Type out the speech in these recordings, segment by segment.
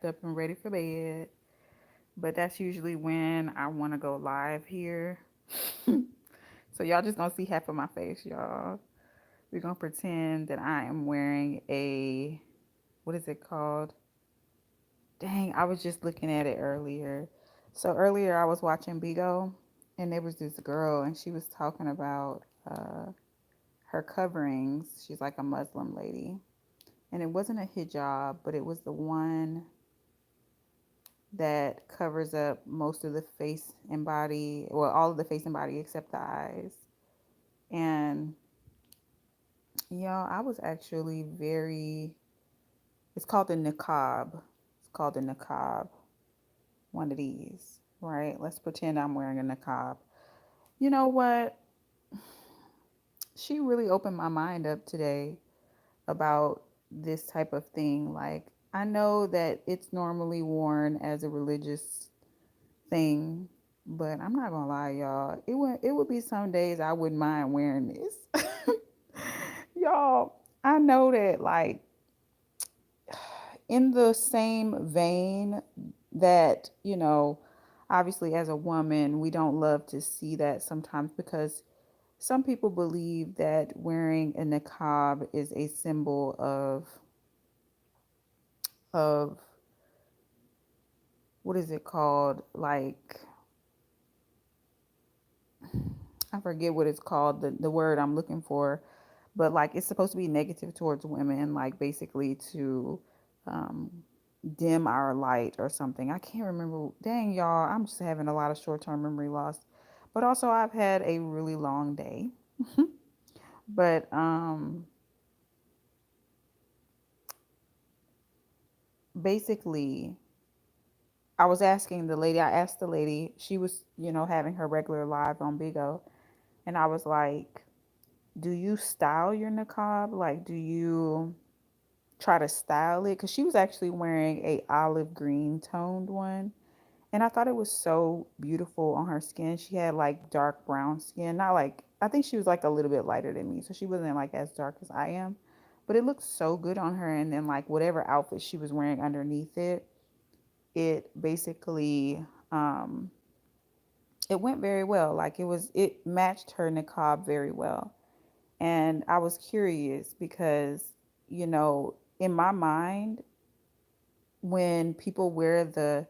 Up and ready for bed. But that's usually when I want to go live here. So y'all just gonna see half of my face, y'all. We're gonna pretend that I am wearing a, what is it called? Dang, I was just looking at it earlier. So earlier I was watching Bigo, and there was this girl, and she was talking about her coverings. She's like a Muslim lady, and it wasn't a hijab, but it was the one that covers up most of the face and body, well, all of the face and body except the eyes. And y'all, I was actually very, it's called the niqab. It's called the niqab, one of these, right? Let's pretend I'm wearing a niqab. You know what? She really opened my mind up today about this type of thing. Like, I know that it's normally worn as a religious thing, but I'm not gonna lie, y'all. It would be some days I wouldn't mind wearing this. Y'all, I know that like in the same vein that, obviously as a woman, we don't love to see that sometimes because some people believe that wearing a niqab is a symbol of what is it called? Like I forget what it's called, the word I'm looking for, but like it's supposed to be negative towards women, like basically to um, dim our light or something. I can't remember. Dang, y'all, I'm just having a lot of short term memory loss. But also, I've had a really long day. But basically, I asked the lady, she was, having her regular live on Bigo. And I was like, do you style your niqab? Like, do you try to style it? Because she was actually wearing a olive green toned one. And I thought it was so beautiful on her skin. She had like dark brown skin. Not like, I think she was like a little bit lighter than me. So she wasn't like as dark as I am. But it looked so good on her. And then like whatever outfit she was wearing underneath it, it basically it went very well. Like it matched her niqab very well. And I was curious because, in my mind, when people wear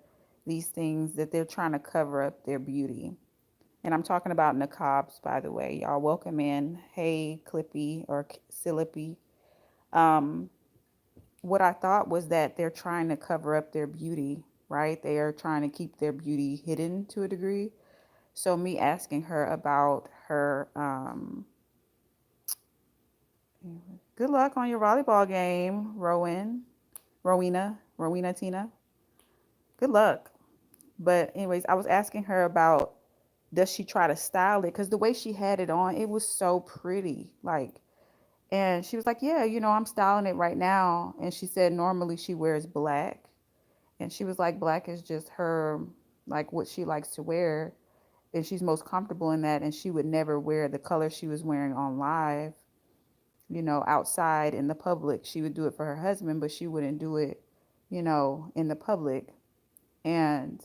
these things that they're trying to cover up their beauty. And I'm talking about niqabs, by the way. Y'all welcome in. Hey, Clippy or Silippy. Um, what I thought was that they're trying to cover up their beauty, right? They are trying to keep their beauty hidden to a degree. So me asking her about her good luck on your volleyball game, Rowena Tina. Good luck. But anyways, I was asking her about does she try to style it? Because the way she had it on, it was so pretty. Like, and she was like, yeah, I'm styling it right now. And she said normally she wears black. And she was like, black is just her, like what she likes to wear. And she's most comfortable in that. And she would never wear the color she was wearing on live, outside in the public. She would do it for her husband, but she wouldn't do it, in the public. And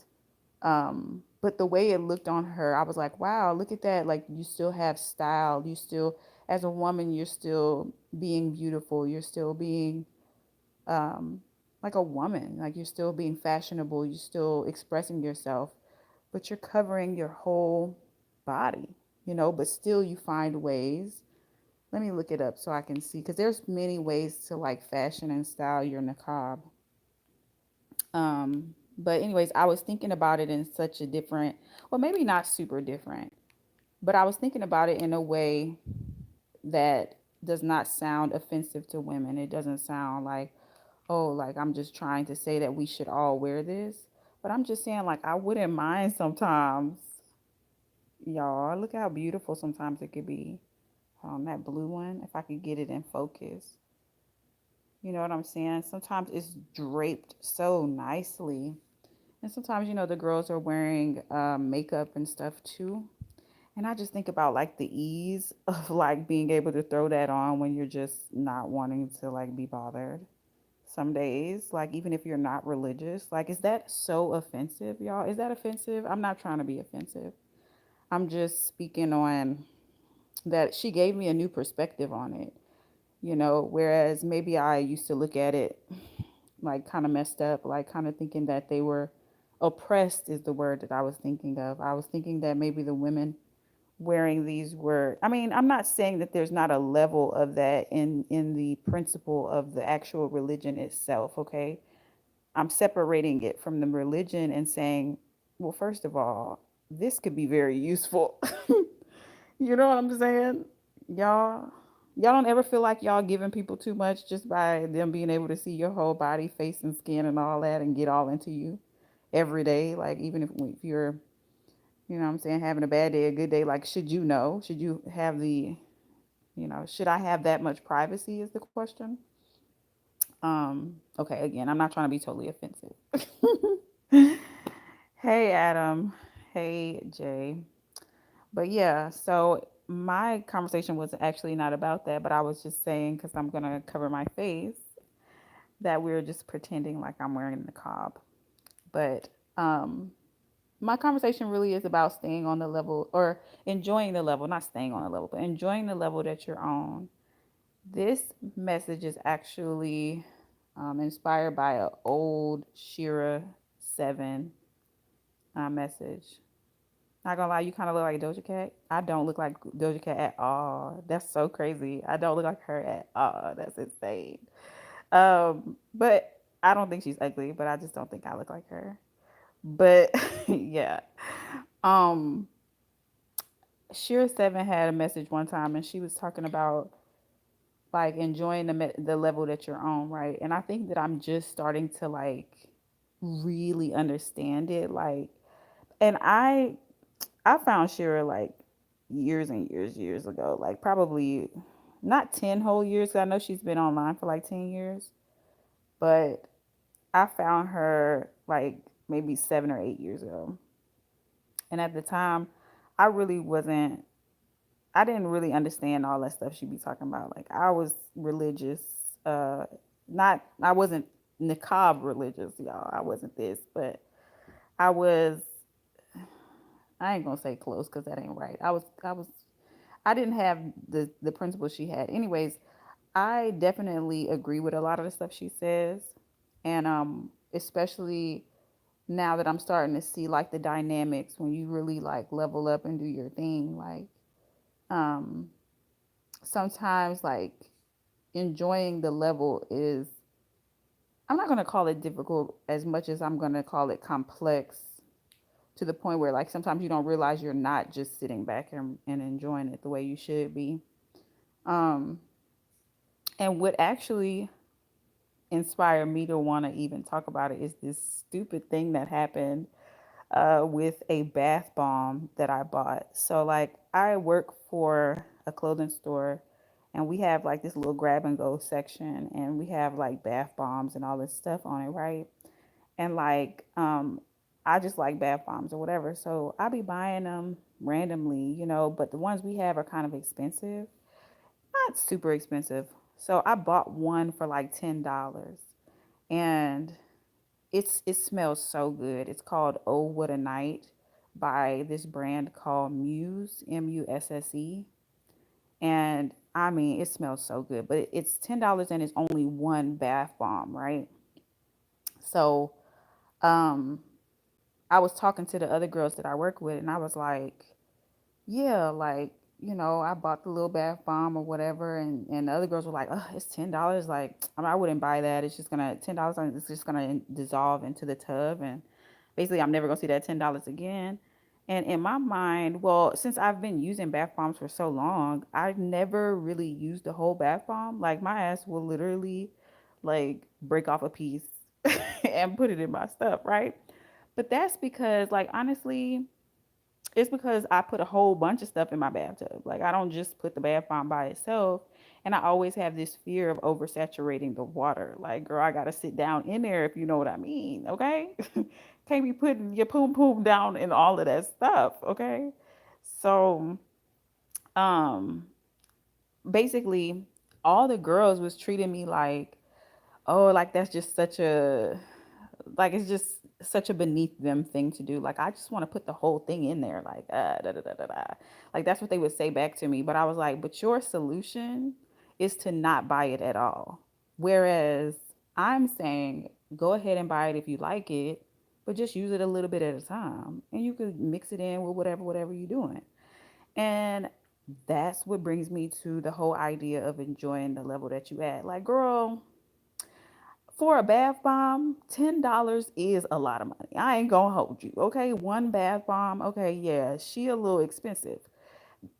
but the way it looked on her, I was like, wow, look at that. Like you still have style. You still, as a woman, you're still being beautiful. You're still being um, like a woman. Like you're still being fashionable. You're still expressing yourself, but you're covering your whole body, but still you find ways. Let me look it up so I can see, because there's many ways to like fashion and style your niqab. But anyways, I was thinking about it in such a different, well, maybe not super different, but I was thinking about it in a way that does not sound offensive to women. It doesn't sound like, oh, like I'm just trying to say that we should all wear this. But I'm just saying, like, I wouldn't mind sometimes, y'all. Look how beautiful sometimes it could be. That blue one, if I could get it in focus. You know what I'm saying? Sometimes it's draped so nicely. And sometimes, the girls are wearing makeup and stuff too. And I just think about like the ease of like being able to throw that on when you're just not wanting to like be bothered. some days, like even if you're not religious. Like, is that so offensive, y'all? Is that offensive? I'm not trying to be offensive. I'm just speaking on that she gave me a new perspective on it, whereas maybe I used to look at it like kind of messed up, like kind of thinking that they were oppressed is the word that I was thinking of. I was thinking that maybe the women wearing these were, I mean, I'm not saying that there's not a level of that in the principle of the actual religion itself, okay? I'm separating it from the religion and saying, well, first of all, this could be very useful. You know what I'm saying? Y'all, y'all don't ever feel like y'all giving people too much just by them being able to see your whole body, face and skin and all that and get all into you every day. Like even if you're, what I'm saying, having a bad day, a good day, like should you know? Should you have should I have that much privacy is the question. Okay, again, I'm not trying to be totally offensive. Hey Adam. Hey Jay. But yeah, so my conversation was actually not about that, but I was just saying, because I'm going to cover my face, that we are just pretending like I'm wearing the cob. But my conversation really is about staying on the level or enjoying the level, not staying on the level, but enjoying the level that you're on. This message is actually inspired by an old Shira 7 message. Not gonna lie, you kind of look like Doja Cat. I don't look like Doja Cat at all. That's so crazy. I don't look like her at all. That's insane. But I don't think she's ugly, but I just don't think I look like her. But yeah. Um, Shira Seven had a message one time, and she was talking about like enjoying the level that you're on, right? And I think that I'm just starting to like really understand it. Like, and I found Shira like years and years ago, like probably not 10 whole years. 'Cause I know she's been online for like 10 years, but I found her like maybe 7 or 8 years ago. And at the time, I really wasn't, I didn't really understand all that stuff she be talking about. Like I was religious, uh, I wasn't niqab religious, y'all. I wasn't this, but I was, I ain't gonna say close because that ain't right. I didn't have the principles she had. Anyways, I definitely agree with a lot of the stuff she says, and especially now that I'm starting to see like the dynamics when you really like level up and do your thing. Like um, sometimes like enjoying the level is, I'm not gonna call it difficult as much as I'm gonna call it complex to the point where like sometimes you don't realize you're not just sitting back and enjoying it the way you should be. Um, and what actually inspired me to want to even talk about it is this stupid thing that happened with a bath bomb that I bought. So, like, I work for a clothing store and we have like this little grab and go section and we have like bath bombs and all this stuff on it, right? And like, I just like bath bombs or whatever. So I'll be buying them randomly, but the ones we have are kind of expensive, not super expensive. So I bought one for like $10 and it smells so good. It's called Oh What a Night by this brand called Muse, Musse. And I mean, it smells so good, but it's $10 and it's only one bath bomb, right? So, um, I was talking to the other girls that I work with, and I was like, yeah, like, I bought the little bath bomb or whatever, and the other girls were like, oh, it's $10. Like, I mean, I wouldn't buy that. It's just gonna $10. It's just gonna dissolve into the tub, and basically, I'm never gonna see that $10 again. And in my mind, well, since I've been using bath bombs for so long, I've never really used the whole bath bomb. Like, my ass will literally, like, break off a piece and put it in my stuff, right? But that's because, like, honestly, it's because I put a whole bunch of stuff in my bathtub. Like I don't just put the bath bomb by itself. And I always have this fear of oversaturating the water. Like, girl, I gotta sit down in there if you know what I mean. Okay. Can't be putting your poom poom down in all of that stuff. Okay. So um basically all the girls was treating me like, oh, like that's just such a, like it's just such a beneath them thing to do. Like I just want to put the whole thing in there, like da, da, da, da, da. Like that's what they would say back to me. But I was like, but your solution is to not buy it at all. Whereas I'm saying, go ahead and buy it if you like it, but just use it a little bit at a time, and you could mix it in with whatever you're doing. And that's what brings me to the whole idea of enjoying the level that you at. Like, girl, for a bath bomb, $10 is a lot of money. I ain't gonna hold you. Okay, one bath bomb. Okay, yeah, she a little expensive,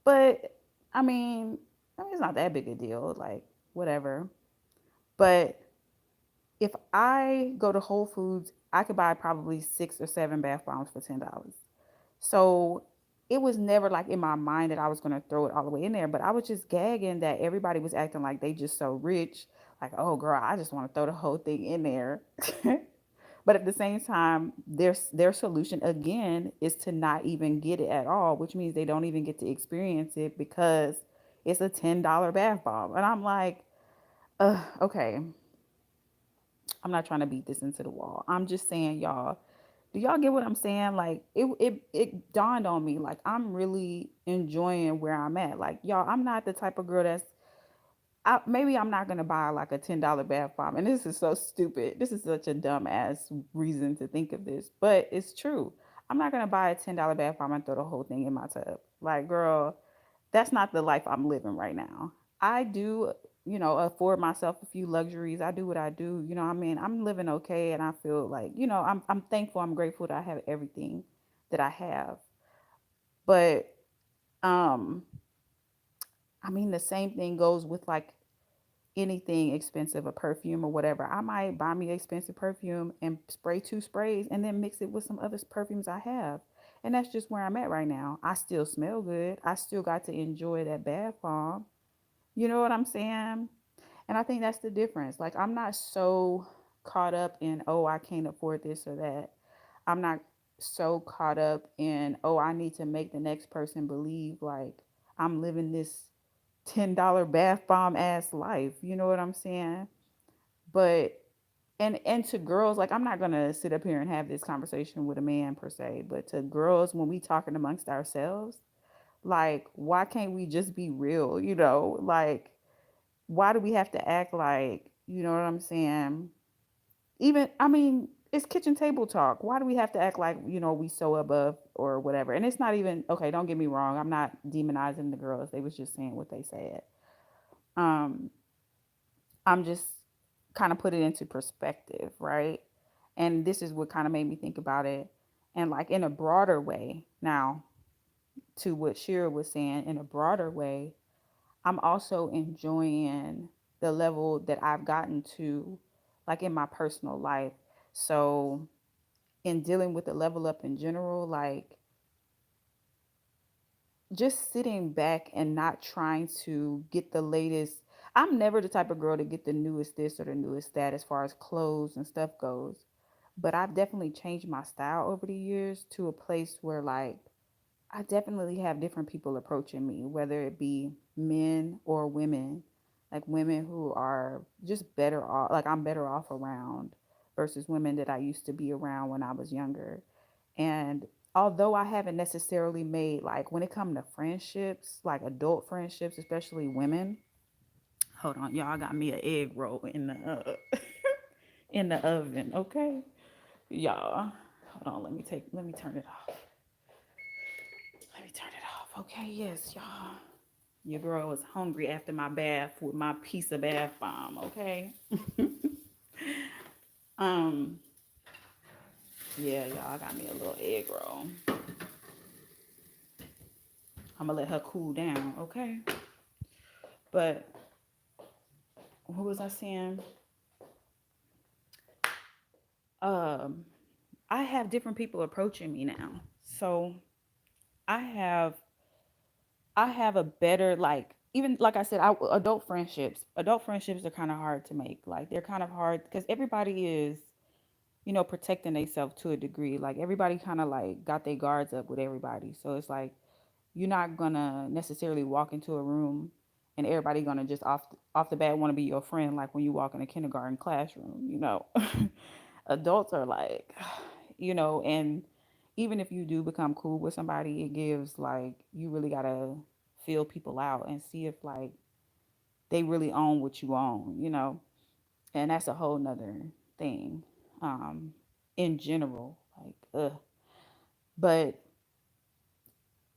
but I mean, it's not that big a deal. Like, whatever. But if I go to Whole Foods, I could buy probably 6 or 7 bath bombs for $10. So it was never like in my mind that I was gonna throw it all the way in there, but I was just gagging that everybody was acting like they just so rich. Like, oh girl, I just want to throw the whole thing in there. But at the same time, their solution again is to not even get it at all, which means they don't even get to experience it because it's a $10 bath bomb. And I'm like, okay, I'm not trying to beat this into the wall. I'm just saying, y'all, do y'all get what I'm saying? Like it dawned on me, like I'm really enjoying where I'm at. Like, y'all, I'm not the type of girl that's maybe I'm not gonna buy like a $10 bath bomb. And this is so stupid. This is such a dumb ass reason to think of this, but it's true. I'm not gonna buy a $10 bath bomb and throw the whole thing in my tub. Like, girl, that's not the life I'm living right now. I do, afford myself a few luxuries. I do what I do. I mean, I'm living okay, and I feel like, I'm thankful, I'm grateful that I have everything that I have. But um I mean, the same thing goes with like anything expensive, a perfume or whatever. I might buy me expensive perfume and spray 2 sprays and then mix it with some other perfumes I have. And that's just where I'm at right now. I still smell good. I still got to enjoy that bath bomb. You know what I'm saying? And I think that's the difference. Like, I'm not so caught up in, oh, I can't afford this or that. I'm not so caught up in, oh, I need to make the next person believe like I'm living this $10 bath bomb ass life. You know what I'm saying? But and to girls, like I'm not gonna sit up here and have this conversation with a man per se, but to girls when we talking amongst ourselves, like why can't we just be real? Like why do we have to act like, you know what I'm saying? Even, I mean, it's kitchen table talk. Why do we have to act like, we so above or whatever? And it's not even, okay, don't get me wrong. I'm not demonizing the girls. They was just saying what they said. Um, I'm just kind of put it into perspective, right? And this is what kind of made me think about it. And like in a broader way, now to what Shira was saying, in a broader way, I'm also enjoying the level that I've gotten to, like in my personal life. So, in dealing with the level up in general, like just sitting back and not trying to get the latest. I'm never the type of girl to get the newest this or the newest that as far as clothes and stuff goes. But I've definitely changed my style over the years to a place where, like, I definitely have different people approaching me, whether it be men or women, like women who are just better off, like I'm better off around versus women that I used to be around when I was younger. And although I haven't necessarily made, like, when it comes to friendships, like adult friendships, especially women, hold on, y'all, I got me an egg roll in the in the oven, okay? Y'all, hold on, let me turn it off. Let me turn it off. Okay, yes, y'all. Your girl was hungry after my bath with my piece of bath bomb, okay? um, yeah, y'all got me a little egg roll. I'm gonna let her cool down, okay? But what was I saying? Um, I have different people approaching me now. So I have I have a better, like, even like I said, adult friendships are kind of hard to make. Like they're kind of hard because everybody is, protecting themselves to a degree. Like everybody kind of like got their guards up with everybody. So it's like you're not gonna necessarily walk into a room and everybody gonna just off the bat want to be your friend, like when you walk in a kindergarten classroom, you know. Adults are like, you know, and even if you do become cool with somebody, it gives like you really gotta feel people out and see if like they really own what you own, you know. And that's a whole nother thing. Um, in general, like, but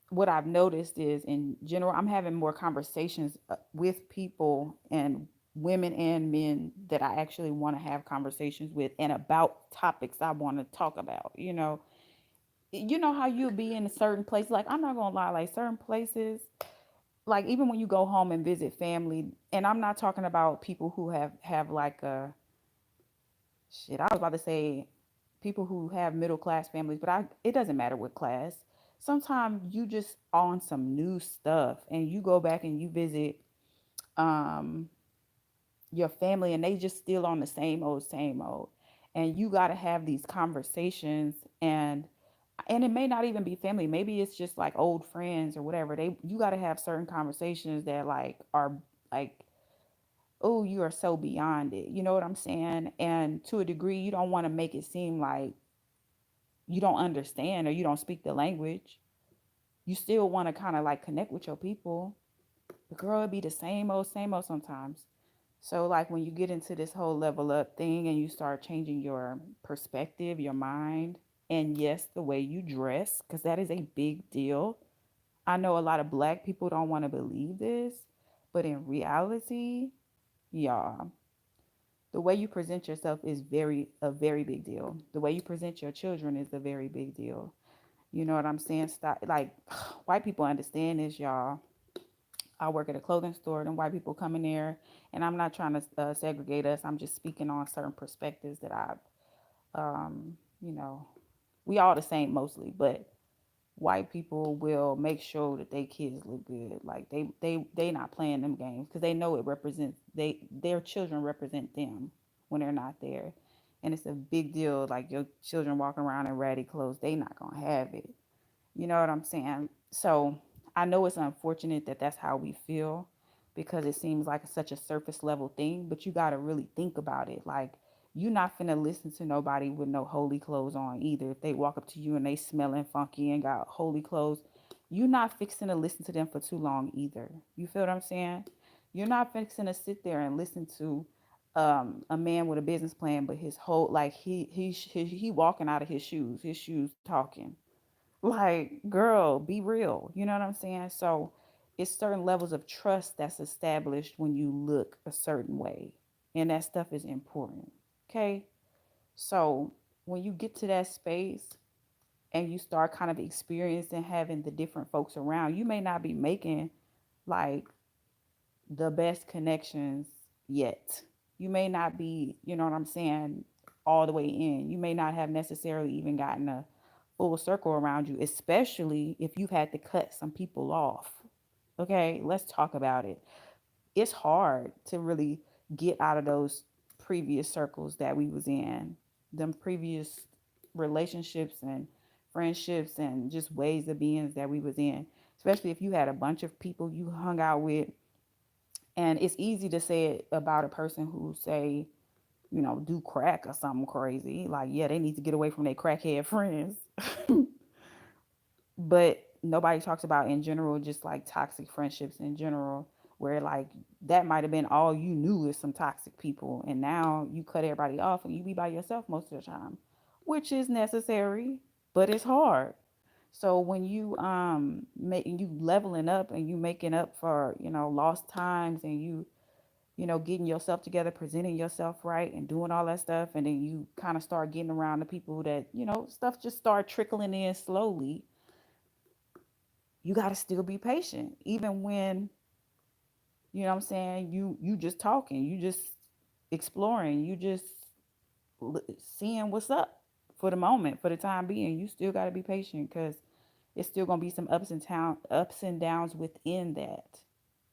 what I've noticed is in general, I'm having more conversations with people and women and men that I actually want to have conversations with and about topics I want to talk about. You know how you'll be in a certain place. Like I'm not gonna lie, like certain places, like even when you go home and visit family, and I'm not talking about people who have like a shit. I was about to say people who have middle class families, but I it doesn't matter what class. Sometimes you just on some new stuff and you go back and you visit um your family and they just still on the same old. And you got to have these conversations, and it may not even be family. Maybe it's just like old friends or whatever. You got to have certain conversations that like are like, oh, you are so beyond it. You know what I'm saying? And to a degree, you don't want to make it seem like you don't understand or you don't speak the language. You still want to kind of like connect with your people. The girl would be the same old sometimes. So like when you get into this whole level up thing and you start changing your perspective, your mind, and yes, the way you dress, because that is a big deal. I know a lot of black people don't want to believe this, but in reality, y'all, the way you present yourself is a very big deal. The way you present your children is a very big deal. You know what I'm saying? Stop, like white people understand this, y'all. I work at a clothing store, and white people come in there, and I'm not trying to segregate us. I'm just speaking on certain perspectives that you know, we all the same mostly, but white people will make sure that their kids look good. Like they not playing them games because they know it represents their children represent them when they're not there, and it's a big deal. Like your children walking around in ratty clothes, they not gonna have it. You know what I'm saying? So I know it's unfortunate that that's how we feel because it seems like such a surface level thing, but you got to really think about it. Like, you're not finna listen to nobody with no holy clothes on either. If they walk up to you and they smelling funky and got holy clothes, you're not fixing to listen to them for too long either. You feel what I'm saying? You're not fixing to sit there and listen to a man with a business plan, but his whole like he walking out of his shoes talking. Like, girl, be real. You know what I'm saying? So it's certain levels of trust that's established when you look a certain way. And that stuff is important. Okay. So when you get to that space and you start kind of experiencing having the different folks around, you may not be making like the best connections yet. You may not be, you know what I'm saying, all the way in. You may not have necessarily even gotten a full circle around you, especially if you've had to cut some people off. Okay, let's talk about it. It's hard to really get out of those previous circles that we was in, them previous relationships and friendships and just ways of being that we was in, especially if you had a bunch of people you hung out with. And it's easy to say it about a person who say, you know, do crack or something crazy. Like, yeah, they need to get away from their crackhead friends. But nobody talks about in general, just like toxic friendships in general, where like that might have been all you knew is some toxic people. And now you cut everybody off and you be by yourself most of the time, which is necessary, but it's hard. So when you leveling up and you making up for, you know, lost times, and you know, getting yourself together, presenting yourself right, and doing all that stuff. And then you kind of start getting around the people that, you know, stuff just start trickling in slowly. You got to still be patient, even when, you know what I'm saying, you just talking, you just exploring, you just seeing what's up for the moment, for the time being. You still got to be patient because it's still going to be some ups and downs within that.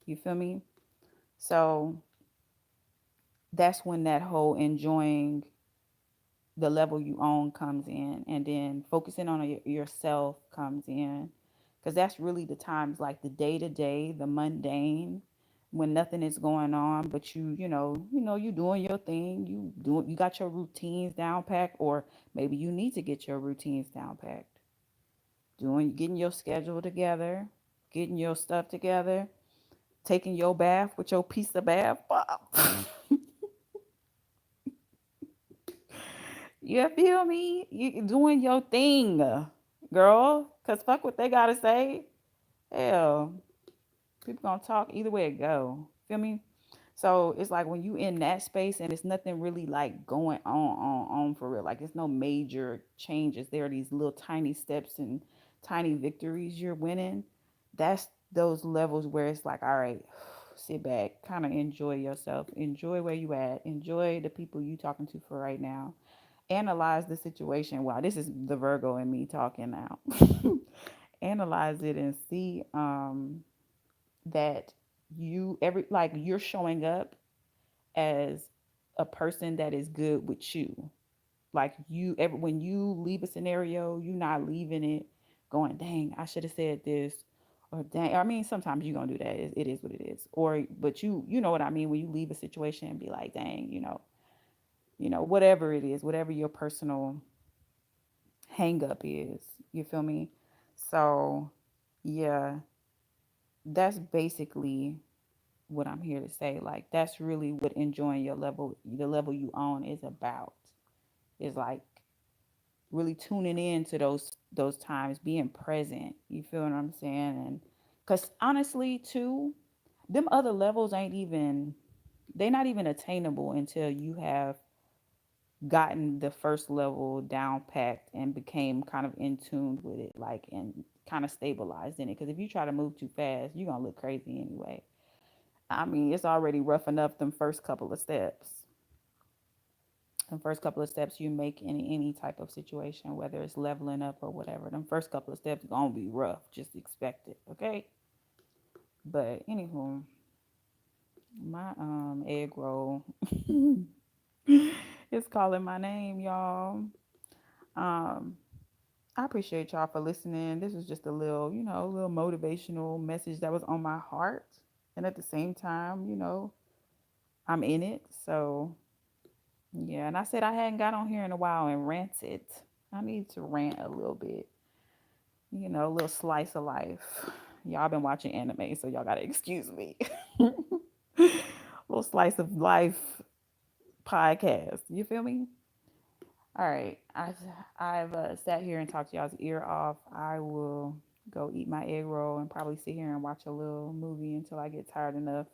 You feel me? So that's when that whole enjoying the level you own comes in, and then focusing on yourself comes in, because that's really the times, like the day to day, the mundane, when nothing is going on, but you doing your thing, you got your routines down packed, or maybe you need to get your routines down packed. Getting your schedule together, getting your stuff together, taking your bath with your piece of bath bomb. You feel me? You doing your thing, girl. Cause fuck what they gotta say. Hell, people gonna talk either way it go. Feel me? So it's like when you in that space and it's nothing really like going on for real. Like it's no major changes. There are these little tiny steps and tiny victories you're winning. That's those levels where it's like, all right, sit back, kind of enjoy yourself, enjoy where you at, enjoy the people you talking to for right now. Analyze the situation. Wow, this is the Virgo in me talking now. Analyze it and see that you're showing up as a person that is good with you. Like when you leave a scenario, you're not leaving it going, dang, I should have said this, or dang. I mean, sometimes you're gonna do that. It is what it is. Or but you know what I mean when you leave a situation and be like, dang, whatever it is, whatever your personal hang up is. You feel me? So yeah, that's basically what I'm here to say. Like that's really what enjoying the level you own is about. Is like really tuning in to those times, being present. You feel what I'm saying? And because honestly, too, them other levels ain't even they're not even attainable until you have gotten the first level down packed and became kind of in tune with it, like and kind of stabilized in it. Because if you try to move too fast, you're gonna look crazy anyway. I mean, it's already rough enough them first couple of steps. Them first couple of steps you make in any type of situation, whether it's leveling up or whatever. Them first couple of steps gonna be rough. Just expect it, okay? But anywho, my egg roll is calling my name, y'all. Um, I appreciate y'all for listening. This was just a little, a little motivational message that was on my heart, and at the same time, I'm in it, so yeah, and I said I hadn't got on here in a while and ranted. I need to rant a little bit, a little slice of life. Y'all been watching anime, so y'all gotta excuse me. Little slice of life podcast. You feel me? All right. I've sat here and talked y'all's ear off. I will go eat my egg roll and probably sit here and watch a little movie until I get tired enough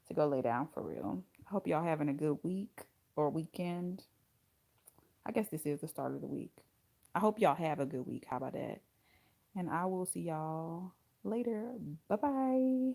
to go lay down for real. I hope y'all having a good week or weekend. I guess this is the start of the week. I hope y'all have a good week. How about that? And I will see y'all later. Bye bye.